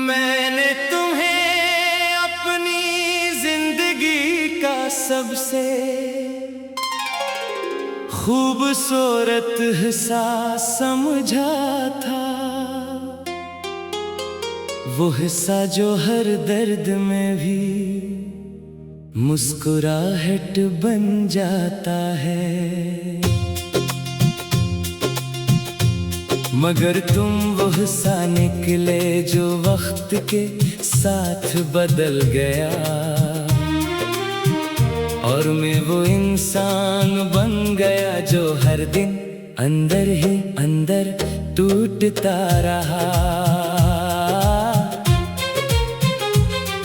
मैंने तुम्हें अपनी जिंदगी का सबसे खूबसूरत हिस्सा समझा था। वो हिस्सा जो हर दर्द में भी मुस्कुराहट बन जाता है। मगर तुम वो हिस्सा निकले जो वक्त के साथ बदल गया, और मैं वो इंसान बन गया जो हर दिन अंदर ही अंदर टूटता रहा।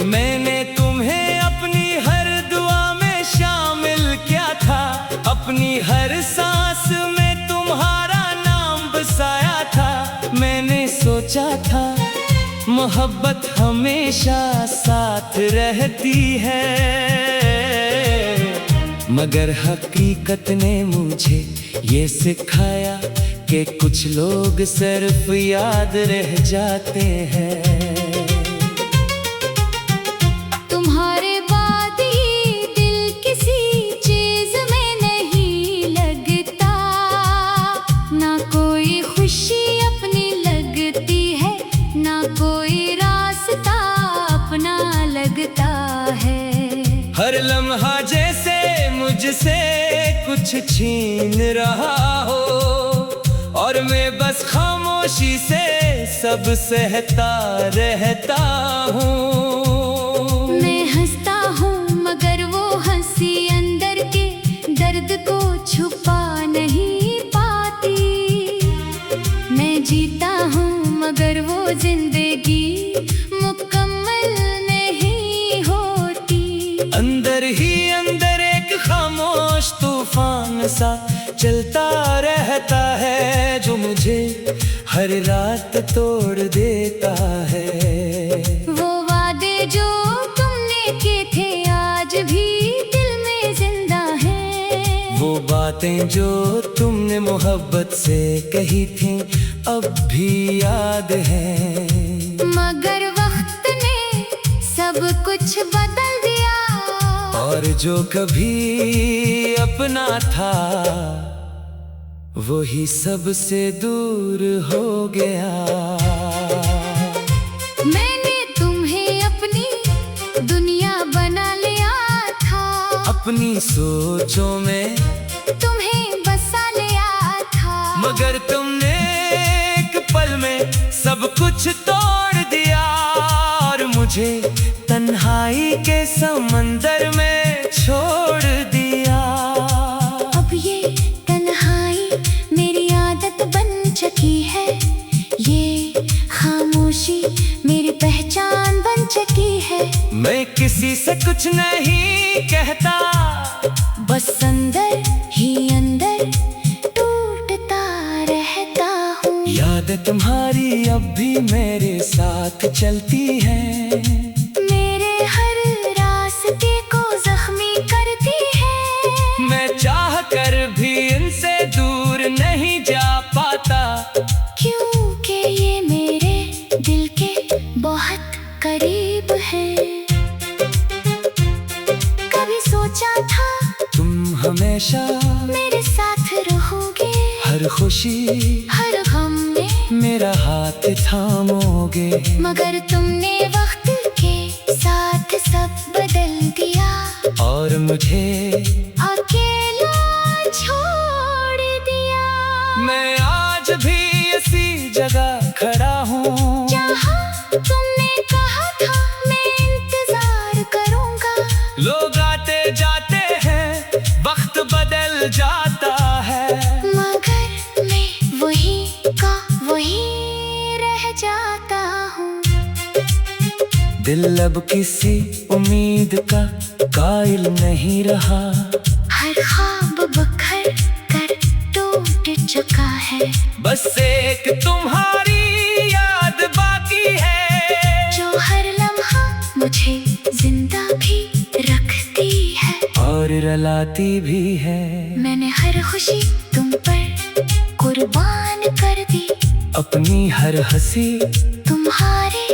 मैंने तुम्हें अपनी हर दुआ में शामिल किया था, अपनी हर सांस में तुम्हारा नाम बसाया था। मैंने सोचा था मोहब्बत हमेशा साथ रहती है, मगर हकीकत ने मुझे ये सिखाया कि कुछ लोग सिर्फ याद रह जाते हैं। तुम्हारे बाद ये दिल किसी चीज में नहीं लगता, ना कोई खुशी अपनी लगती है, ना कोई रास्ता अपना लगता है। हर लम्हा जैसे मुझसे कुछ छीन रहा हो, और मैं बस खामोशी से सब सहता रहता हूँ। मैं हंसता हूँ मगर वो हंसी अंदर के दर्द को छुपा नहीं पाती। मैं जीता हूँ मगर वो जिंदगी मुकम्मल नहीं होती। अंदर ही अंदर एक खामोश तूफान सा चलता रहता है, जो मुझे हर रात तोड़ देता है। वो वादे जो तुमने किए थे आज भी दिल में जिंदा हैं। वो बातें जो तुमने मोहब्बत से कही थी अब भी याद है। मगर वक्त ने सब कुछ बदल दिया, और जो कभी अपना था वही सबसे दूर हो गया। मैंने तुम्हें अपनी दुनिया बना लिया था, अपनी सोचों में तुम्हें बसा लिया था। मगर तुमने एक पल में सब कुछ तोड़ दिया, और मुझे तन्हाई के समंदर में छोड़ दिया। अब ये तन्हाई मेरी आदत बन चुकी है, ये खामोशी मेरी पहचान बन चुकी है। मैं किसी से कुछ नहीं कहता, बस अंदर ही अंदर टूटता रहता हूँ। याद तुम्हारी अब भी मेरे साथ चलती है, मेरे हर रास्ते को जख्मी करती है। मैं चाह कर भी इनसे दूर नहीं जा पाता, क्योंकि ये मेरे दिल के बहुत करीब है। कभी सोचा था तुम हमेशा मेरे साथ रहोगे, हर खुशी हर गम में मेरा हाथ थामोगे। मगर तुमने वक्त के साथ सब बदल दिया, और मुझे अकेला छोड़ दिया। मैं आज भी इसी जगह खड़ा हूँ, जहाँ तुमने कहा था मैं इंतजार करूँगा। लोग आते जाते हैं, वक्त बदल जाता है, मगर मैं वही का वही रह जाता हूँ। दिल अब किसी उम्मीद का कायल नहीं रहा, हर ख्वाब बिखर कर टूट चुका है। बस एक तुम्हारी याद बाकी है, जो हर लम्हा मुझे जिंदा भी रखती है, और रुलाती भी है। मैंने हर खुशी तुम पर कुर्बान कर दी, अपनी हर हंसी तुम्हारे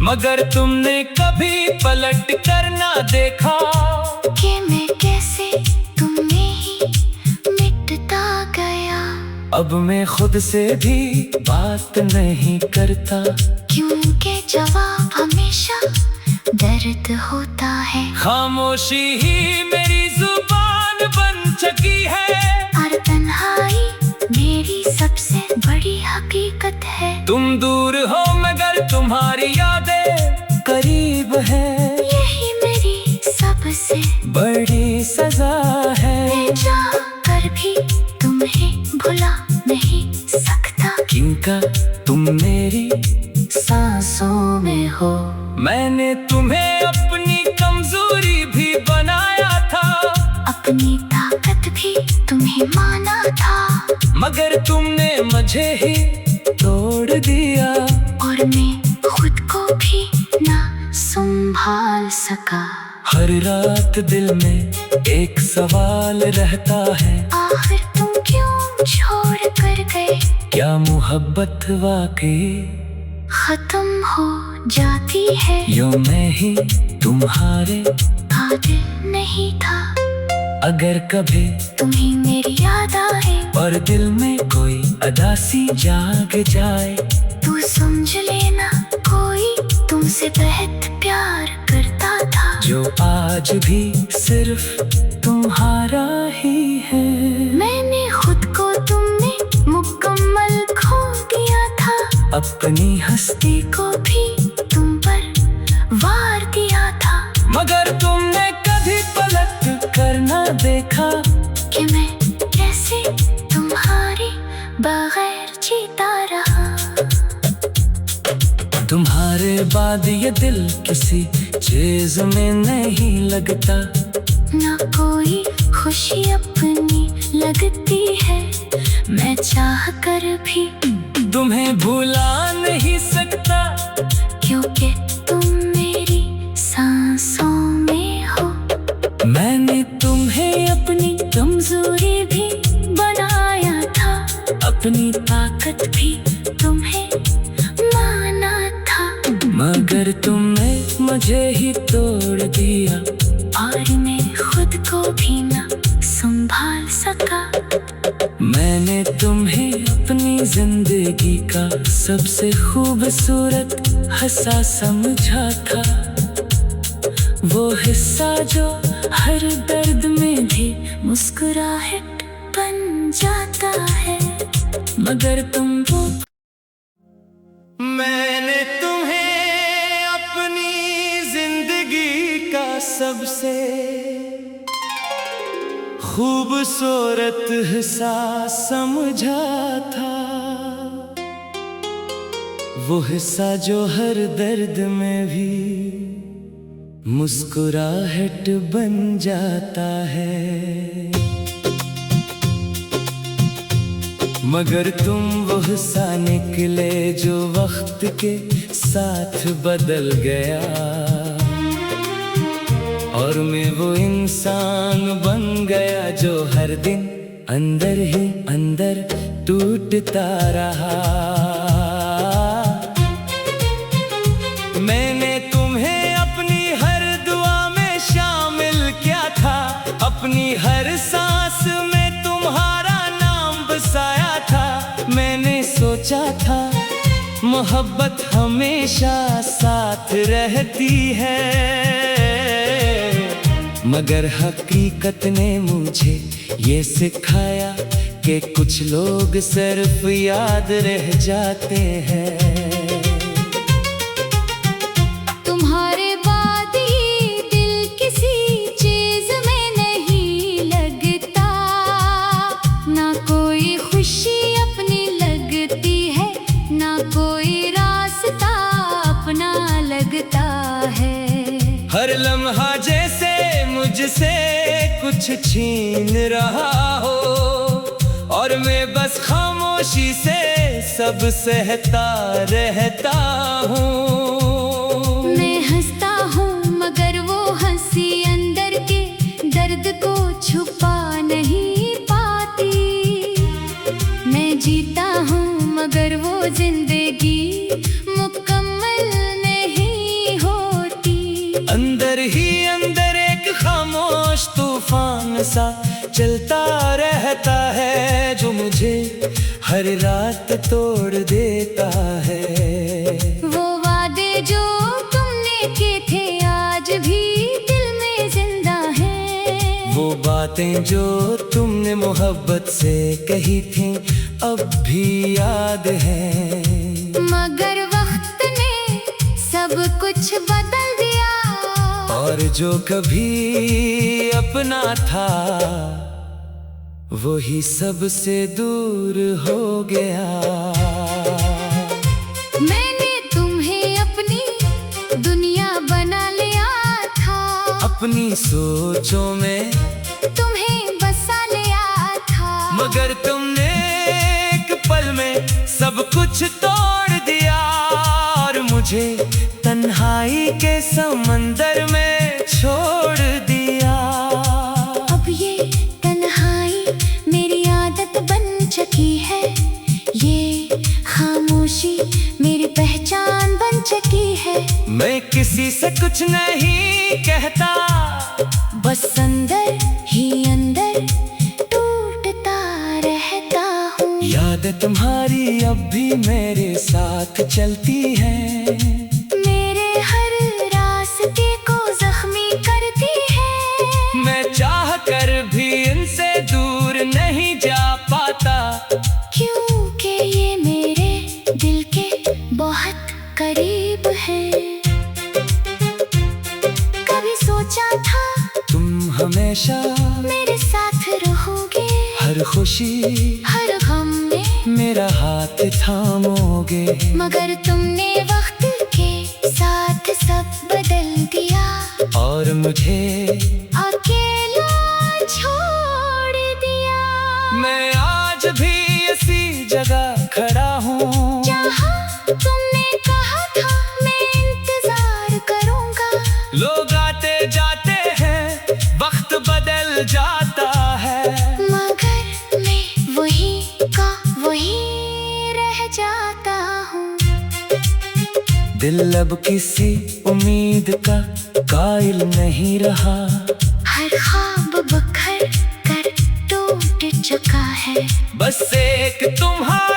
मगर तुमने कभी पलट कर ना देखा कि मैं कैसे तुमने ही मिटता गया। अब मैं खुद से भी बात नहीं करता, क्योंकि जवाब हमेशा दर्द होता है। खामोशी ही मेरी जुबान बन चुकी है, और तन्हाई मेरी सबसे बड़ी हकीकत है। तुम दूर हो मगर तुम्हारी यादें करीब है, यही मेरी सबसे बड़ी सजा है। मैं चाह कर भी तुम्हें भुला नहीं सकता, किनका तुम मेरी सांसों में हो। मैंने तुम्हें अपनी कमजोरी भी बनाया था, अपनी ताकत भी तुम्हें माना था, मगर तुमने मुझे ही तोड़ दिया। और मैं खुद को भी ना संभाल सका। हर रात दिल में एक सवाल रहता है, आखिर तुम क्यों छोड़ कर गए। क्या मोहब्बत वाकई खत्म हो जाती है, यूं मैं ही तुम्हारे काबिल नहीं था। अगर कभी तुम्हें मेरी याद आए और दिल में कोई अदासी जाग जाए, तू समझ लेना कोई तुमसे बेहद प्यार करता था, जो आज भी सिर्फ तुम्हारा ही है। मैंने खुद को तुमने मुकम्मल खो दिया था, अपनी हस्ती को भी तुम पर वार दिया था, मगर तुमने कभी पलट कर ना देखा कि मैं कैसे तुम्हारे बगैर जीता रहा। तुम्हारे बाद ये दिल किसी चीज में नहीं लगता, ना कोई खुशी अपनी लगती है, मैं चाह कर भी तुम्हें भुला नहीं सकता, क्योंकि तुम मेरी सांसों में हो। मैंने तुम्हें अपनी कमजोरी भी बनाया था, अपनी ताकत भी तुम्हें माना था, मगर तुमने मुझे ही तोड़ दिया। और मैं खुद को भी ना संभाल सका। मैंने तुम्हें अपनी जिंदगी का सबसे खूबसूरत हिस्सा समझा था, वो हिस्सा जो हर दर्द में भी मुस्कुराहट बन जाता है, मगर तुम वो। मैंने तुम्हें अपनी जिंदगी का सबसे खूबसूरत हिस्सा समझा था, वो हिस्सा जो हर दर्द में भी मुस्कुराहट बन जाता है, मगर तुम वो हिस्सा निकले जो वक्त के साथ बदल गया, और मैं वो इंसान बन गया जो हर दिन अंदर ही अंदर टूटता रहा। मैंने तुम्हें अपनी हर दुआ में शामिल किया था, अपनी हर सांस में तुम्हारा नाम बसाया था। मैंने सोचा था मोहब्बत हमेशा साथ रहती है, मगर हकीकत ने मुझे ये सिखाया कि कुछ लोग सिर्फ याद रह जाते हैं। तुम्हारे बाद ये दिल किसी चीज में नहीं लगता, ना कोई खुशी अपनी लगती है, ना कोई रास्ता अपना लगता है। हर लम्हा जैसे मुझसे कुछ छीन रहा हो, और मैं बस खामोशी से सब सहता रहता हूँ। मैं हंसता हूँ मगर वो हंसी अंदर के दर्द को छुपा नहीं पाती। मैं जीता हूँ मगर वो जिंदगी मुकम्मल नहीं सा चलता रहता है, जो मुझे हर रात तोड़ देता है। वो वादे जो तुमने किए थे आज भी दिल में जिंदा है। वो बातें जो तुमने मोहब्बत से कही थी अब भी याद है। मगर वक्त ने सब कुछ बदल दिया, और जो कभी अपना था वही सबसे दूर हो गया। मैंने तुम्हें अपनी दुनिया बना लिया था, अपनी सोचों में तुम्हें बसा लिया था। मगर तुमने एक पल में सब कुछ तोड़ दिया, और मुझे तन्हाई के समंदर में छोड़ दिया। अब ये तन्हाई मेरी आदत बन चुकी है, ये खामोशी मेरी पहचान बन चुकी है। मैं किसी से कुछ नहीं कहता, बस अंदर ही अंदर टूटता रहता हूँ। याद तुम्हारी अब भी मेरे साथ चलती है, मेरे हर रास्ते को जख्मी करती है। मैं चाह कर भी इनसे दूर नहीं जा पाता, क्योंकि ये मेरे दिल के बहुत करीब है। कभी सोचा था तुम हमेशा मेरे साथ रहोगे, हर खुशी हर गम में मेरा हाथ थामोगे। मगर तुमने वक्त के साथ सब बदल दिया, और मुझे अकेला छोड़ दिया। मैं आज भी इसी जगह खड़ा हूँ, जहाँ तुमने कहा था मैं इंतजार करूँगा। लोग आते जाते हैं, वक्त बदल जाता है, मगर मैं वही का वही रह जाता हूँ। दिल अब किसी उम्मीद का कायल नहीं रहा, हर ख्वाब बिखर कर टूट चुका है। बस एक तुम्हारा